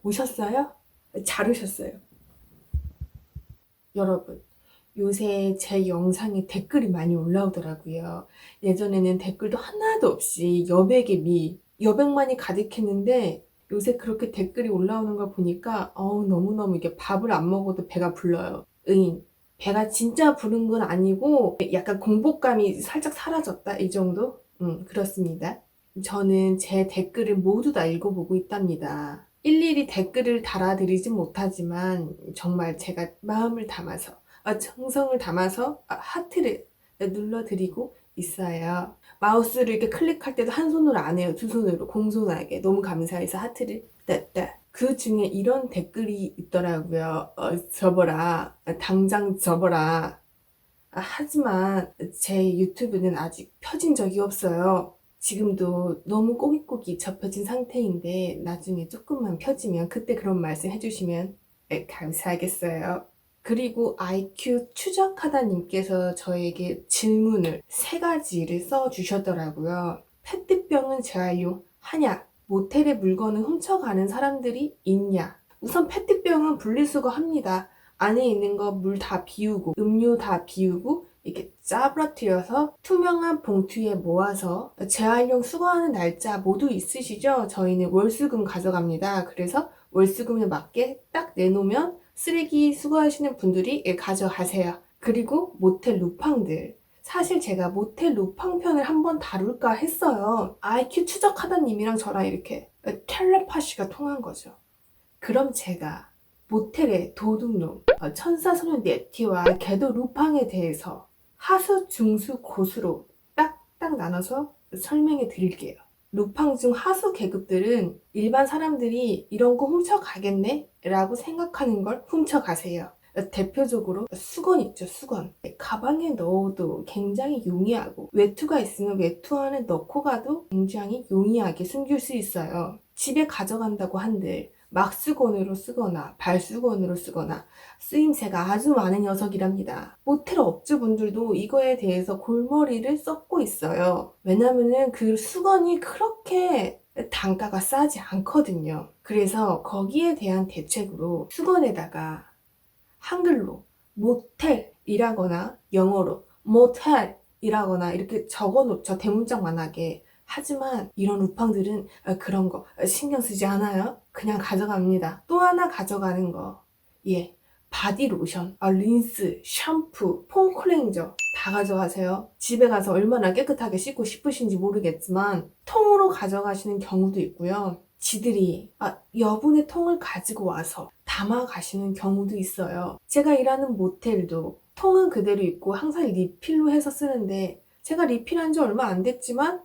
오셨어요? 잘 오셨어요. 여러분, 요새 제 영상에 댓글이 많이 올라오더라고요. 예전에는 댓글도 하나도 없이 여백만이 가득했는데 요새 그렇게 댓글이 올라오는 걸 보니까 너무너무 이게 밥을 안 먹어도 배가 불러요. 배가 진짜 부른 건 아니고 약간 공복감이 살짝 사라졌다 이 정도? 그렇습니다. 저는 제 댓글을 모두 다 읽어보고 있답니다. 일일이 댓글을 달아드리진 못하지만 정말 제가 마음을 담아서 정성을 담아서 하트를 눌러드리고 있어요. 마우스를 이렇게 클릭할 때도 한 손으로 안 해요. 두 손으로 공손하게 너무 감사해서 하트를 따따. 그 중에 이런 댓글이 있더라고요. 접어라. 당장 접어라. 하지만 제 유튜브는 아직 펴진 적이 없어요. 지금도 너무 꼬깃꼬깃 접혀진 상태인데 나중에 조금만 펴지면 그때 그런 말씀 해주시면 감사하겠어요. 그리고 IQ 추적하다님께서 저에게 질문을 3가지를 써주셨더라고요. 페트병은 재활용하냐? 모텔의 물건을 훔쳐가는 사람들이 있냐? 우선 페트병은 분리수거합니다. 안에 있는 거 물 다 비우고 음료 다 비우고 이렇게 짜부러뜨려서 투명한 봉투에 모아서 재활용 수거하는 날짜 모두 있으시죠? 저희는 월수금 가져갑니다. 그래서 월수금에 맞게 딱 내놓으면 쓰레기 수거하시는 분들이 가져가세요. 그리고 모텔 루팡들. 사실 제가 모텔 루팡 편을 한번 다룰까 했어요. IQ 추적하다님이랑 저랑 이렇게 텔레파시가 통한 거죠. 그럼 제가 모텔의 도둑놈, 천사소년 네티와 궤도 루팡에 대해서 하수, 중수, 고수로 딱딱 나눠서 설명해 드릴게요. 루팡 중 하수 계급들은 일반 사람들이 이런 거 훔쳐가겠네? 라고 생각하는 걸 훔쳐가세요. 대표적으로 수건 있죠, 수건. 가방에 넣어도 굉장히 용이하고 외투가 있으면 외투 안에 넣고 가도 굉장히 용이하게 숨길 수 있어요. 집에 가져간다고 한들 막수건으로 쓰거나 발수건으로 쓰거나 쓰임새가 아주 많은 녀석이랍니다. 모텔 업주분들도 이거에 대해서 골머리를 썩고 있어요. 왜냐면은 그 수건이 그렇게 단가가 싸지 않거든요. 그래서 거기에 대한 대책으로 수건에다가 한글로 모텔이라거나 영어로 모텔이라거나 이렇게 적어놓죠. 대문짝만하게. 하지만 이런 루팡들은 그런 거 신경 쓰지 않아요. 그냥 가져갑니다. 또 하나 가져가는 거. 바디로션, 린스, 샴푸, 폼클렌저 다 가져가세요. 집에 가서 얼마나 깨끗하게 씻고 싶으신지 모르겠지만 통으로 가져가시는 경우도 있고요. 지들이 여분의 통을 가지고 와서 담아 가시는 경우도 있어요. 제가 일하는 모텔도 통은 그대로 있고 항상 리필로 해서 쓰는데 제가 리필한 지 얼마 안 됐지만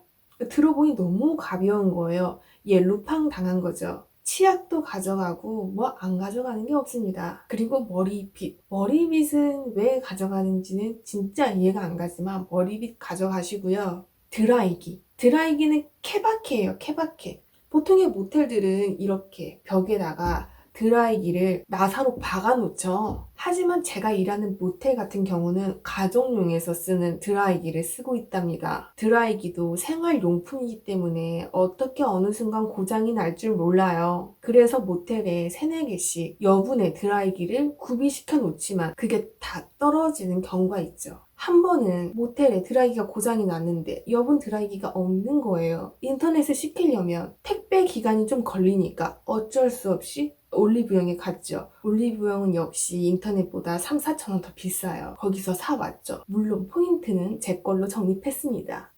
들어보니 너무 가벼운 거예요. 루팡 당한 거죠. 치약도 가져가고 뭐 안 가져가는 게 없습니다. 그리고 머리빗. 머리빗은 왜 가져가는지는 진짜 이해가 안 가지만 머리빗 가져가시고요. 드라이기. 드라이기는 케바케예요. 케바케. 보통의 모텔들은 이렇게 벽에다가 드라이기를 나사로 박아놓죠. 하지만 제가 일하는 모텔 같은 경우는 가정용에서 쓰는 드라이기를 쓰고 있답니다. 드라이기도 생활용품이기 때문에 어떻게 어느 순간 고장이 날 줄 몰라요. 그래서 모텔에 3-4개씩 여분의 드라이기를 구비시켜 놓지만 그게 다 떨어지는 경우가 있죠. 한 번은 모텔에 드라이기가 고장이 났는데 여분 드라이기가 없는 거예요. 인터넷에 시키려면 택배 기간이 좀 걸리니까 어쩔 수 없이 올리브영에 갔죠. 올리브영은 역시 인터넷보다 3-4천 원 더 비싸요. 거기서 사왔죠. 물론 포인트는 제 걸로 적립했습니다.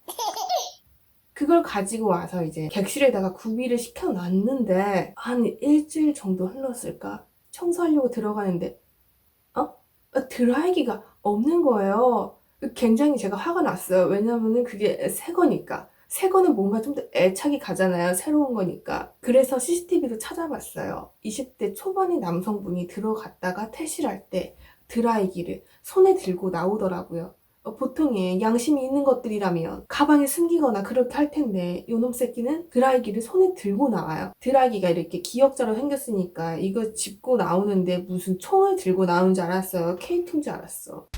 그걸 가지고 와서 이제 객실에다가 구비를 시켜놨는데 한 일주일 정도 흘렀을까? 청소하려고 들어가는데 드라이기가 없는 거예요. 굉장히 제가 화가 났어요. 왜냐면은 그게 새 거니까. 새 거는 뭔가 좀 더 애착이 가잖아요. 새로운 거니까. 그래서 CCTV도 찾아봤어요. 20대 초반의 남성분이 들어갔다가 퇴실할 때 드라이기를 손에 들고 나오더라고요. 보통의 양심이 있는 것들이라면 가방에 숨기거나 그렇게 할 텐데 요놈 새끼는 드라이기를 손에 들고 나와요. 드라이기가 이렇게 기역자로 생겼으니까 이거 짚고 나오는데 무슨 총을 들고 나오는 줄 알았어요. K2인 줄 알았어.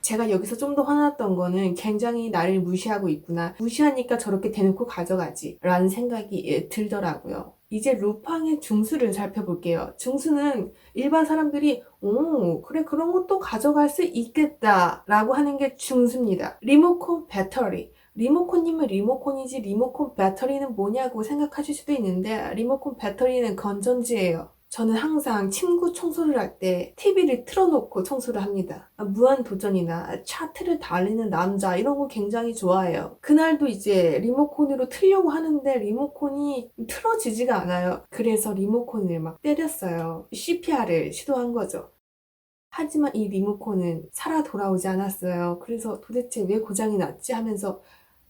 제가 여기서 좀 더 화났던 거는 굉장히 나를 무시하고 있구나. 무시하니까 저렇게 대놓고 가져가지 라는 생각이 들더라고요. 이제 루팡의 중수를 살펴볼게요. 중수는 일반 사람들이 오 그래 그런 것도 가져갈 수 있겠다 라고 하는 게 중수입니다. 리모컨 배터리. 리모컨이면 리모컨이지 리모컨 배터리는 뭐냐고 생각하실 수도 있는데 리모컨 배터리는 건전지예요. 저는 항상 침구 청소를 할 때 TV를 틀어놓고 청소를 합니다. 무한도전이나 차트를 달리는 남자 이런 거 굉장히 좋아해요. 그날도 이제 리모컨으로 틀려고 하는데 리모컨이 틀어지지가 않아요. 그래서 리모컨을 막 때렸어요. CPR을 시도한 거죠. 하지만 이 리모컨은 살아 돌아오지 않았어요. 그래서 도대체 왜 고장이 났지 하면서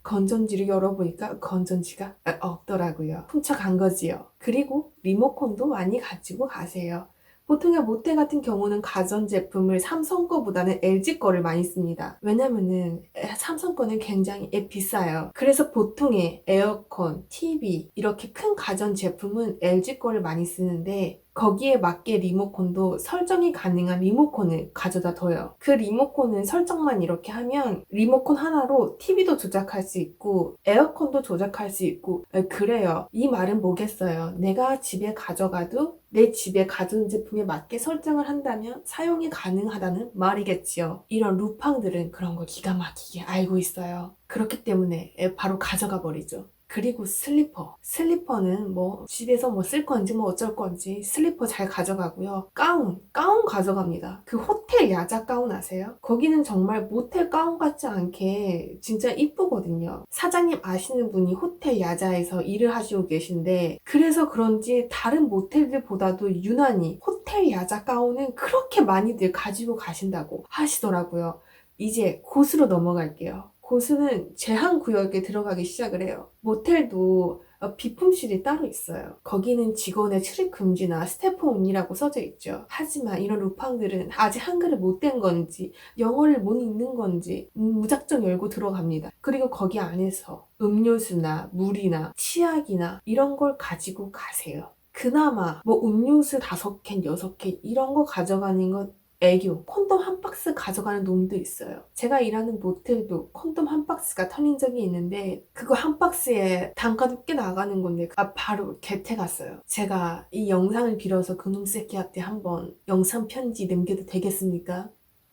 건전지를 열어보니까 건전지가 없더라고요. 훔쳐간 거지요. 그리고 리모컨도 많이 가지고 가세요. 보통의 모텔 같은 경우는 가전제품을 삼성 거보다는 LG 거를 많이 씁니다. 왜냐면은 삼성 거는 굉장히 비싸요. 그래서 보통의 에어컨, TV 이렇게 큰 가전제품은 LG 거를 많이 쓰는데 거기에 맞게 리모컨도 설정이 가능한 리모컨을 가져다 둬요. 그 리모컨은 설정만 이렇게 하면 리모컨 하나로 TV도 조작할 수 있고 에어컨도 조작할 수 있고 그래요. 이 말은 뭐겠어요. 내가 집에 가져가도 내 집의 가전제품에 맞게 설정을 한다면 사용이 가능하다는 말이겠지요. 이런 루팡들은 그런 걸 기가 막히게 알고 있어요. 그렇기 때문에 바로 가져가 버리죠. 그리고 슬리퍼. 슬리퍼는 뭐 집에서 뭐 쓸 건지 뭐 어쩔 건지 슬리퍼 잘 가져가고요. 가운 가져갑니다. 그 호텔 야자 가운 아세요? 거기는 정말 모텔 가운 같지 않게 진짜 이쁘거든요. 사장님 아시는 분이 호텔 야자에서 일을 하시고 계신데 그래서 그런지 다른 모텔들보다도 유난히 호텔 야자 가운은 그렇게 많이들 가지고 가신다고 하시더라고요. 이제 곳으로 넘어갈게요. 고수는 제한구역에 들어가기 시작을 해요. 모텔도 비품실이 따로 있어요. 거기는 직원의 출입 금지나 스태프 온리라고 써져 있죠. 하지만 이런 루팡들은 아직 한글을 못 뗀 건지 영어를 못 읽는 건지 무작정 열고 들어갑니다. 그리고 거기 안에서 음료수나 물이나 치약이나 이런 걸 가지고 가세요. 그나마 뭐 음료수 5캔, 6캔 이런 거 가져가는 건 애교. 콘돔 한 박스 가져가는 놈도 있어요. 제가 일하는 모텔도 콘돔 한 박스가 털린 적이 있는데 그거 한 박스에 단가도 꽤 나가는 건데 바로 개태 갔어요. 제가 이 영상을 빌어서 그놈 새끼한테 한번 영상 편지 남겨도 되겠습니까?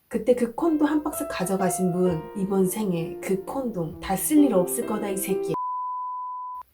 그때 그 콘돔 한 박스 가져가신 분 이번 생에 그 콘돔 다 쓸 일 없을 거다 이 새끼.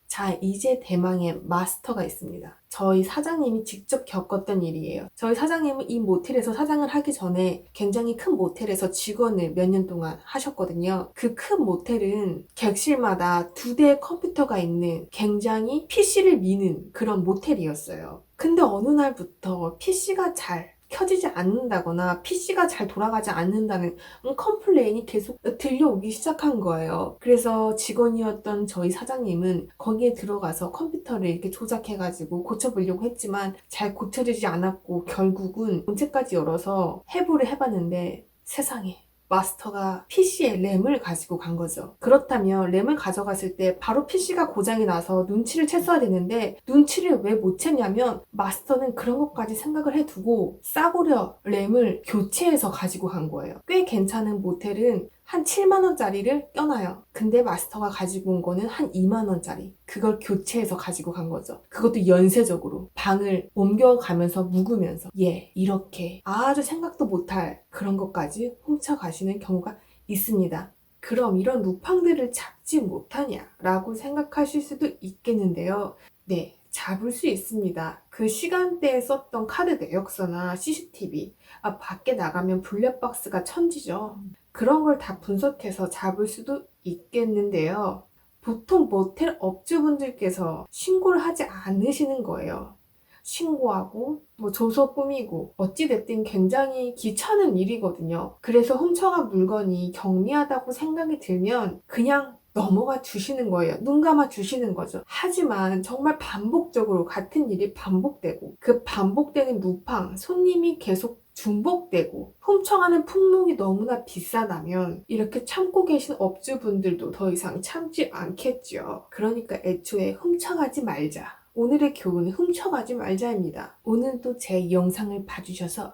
자, 이제 대망의 마스터가 있습니다. 저희 사장님이 직접 겪었던 일이에요. 저희 사장님은 이 모텔에서 사장을 하기 전에 굉장히 큰 모텔에서 직원을 몇 년 동안 하셨거든요. 그 큰 모텔은 객실마다 2대의 컴퓨터가 있는 굉장히 PC를 미는 그런 모텔이었어요. 근데 어느 날부터 PC가 잘 켜지지 않는다거나 PC가 잘 돌아가지 않는다는 컴플레인이 계속 들려오기 시작한 거예요. 그래서 직원이었던 저희 사장님은 거기에 들어가서 컴퓨터를 이렇게 조작해가지고 고쳐보려고 했지만 잘 고쳐지지 않았고 결국은 본체까지 열어서 해부를 해봤는데 세상에 마스터가 PC에 램을 가지고 간 거죠. 그렇다면 램을 가져갔을 때 바로 PC가 고장이 나서 눈치를 챘어야 되는데 눈치를 왜 못 챘냐면 마스터는 그런 것까지 생각을 해두고 싸구려 램을 교체해서 가지고 간 거예요. 꽤 괜찮은 모텔은 한 7만 원짜리를 껴놔요. 근데 마스터가 가지고 온 거는 한 2만 원짜리. 그걸 교체해서 가지고 간 거죠. 그것도 연쇄적으로 방을 옮겨가면서 묵으면서 이렇게 아주 생각도 못할 그런 것까지 훔쳐가시는 경우가 있습니다. 그럼 이런 루팡들을 잡지 못하냐라고 생각하실 수도 있겠는데요. 네, 잡을 수 있습니다. 그 시간대에 썼던 카드 내역서나 CCTV, 밖에 나가면 블랙박스가 천지죠. 그런 걸 다 분석해서 잡을 수도 있겠는데요. 보통 모텔 업주분들께서 신고를 하지 않으시는 거예요. 신고하고 뭐 조서 꾸미고 어찌됐든 굉장히 귀찮은 일이거든요. 그래서 훔쳐간 물건이 경미하다고 생각이 들면 그냥 넘어가 주시는 거예요. 눈 감아 주시는 거죠. 하지만 정말 반복적으로 같은 일이 반복되고 그 반복되는 루팡, 손님이 계속 중복되고 훔쳐가는 품목이 너무나 비싸다면 이렇게 참고 계신 업주분들도 더 이상 참지 않겠죠. 그러니까 애초에 훔쳐가지 말자. 오늘의 교훈은 훔쳐가지 말자입니다. 오늘도 제 영상을 봐주셔서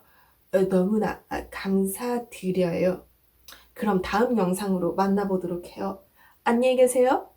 너무나 감사드려요. 그럼 다음 영상으로 만나보도록 해요. 안녕히 계세요.